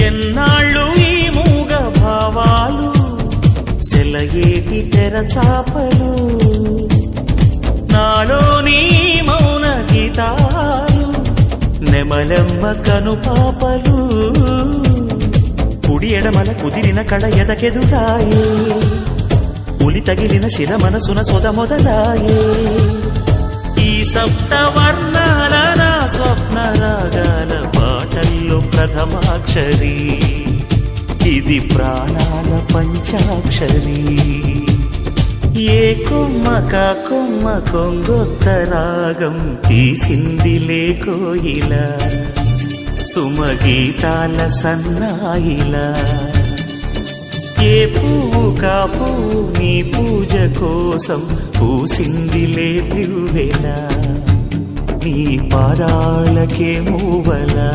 ఎన్నాళ్ళు ఈ మూగ భావాలు సెలయేటి తెరచాపలు నాలోని మౌన గీతాలు నెమలెమ్మ కనుపాపలు కుడి ఎడమల కుదిరిన కళ ఎదకెదురాయే ఉలి తగిలిన శిల మనసున సొద మొదలాయే ఈ సప్త వర్ణాల నా స్వప్న రాగాల పాటల్లో ప్రథమాక్షరి ఇది ప్రాణాల పంచాక్షరి ఏ కొమ్మక కొమ్మ కొంగొత్త రాగం తీసిందిలే కోయిల సుమగీతాల సన్నాయిలా ఏ పువ్వు కా పువ్వు నీ పూజ కోసం పూసిందిలే దివ్వెల నీ పాదాలకే మూవలా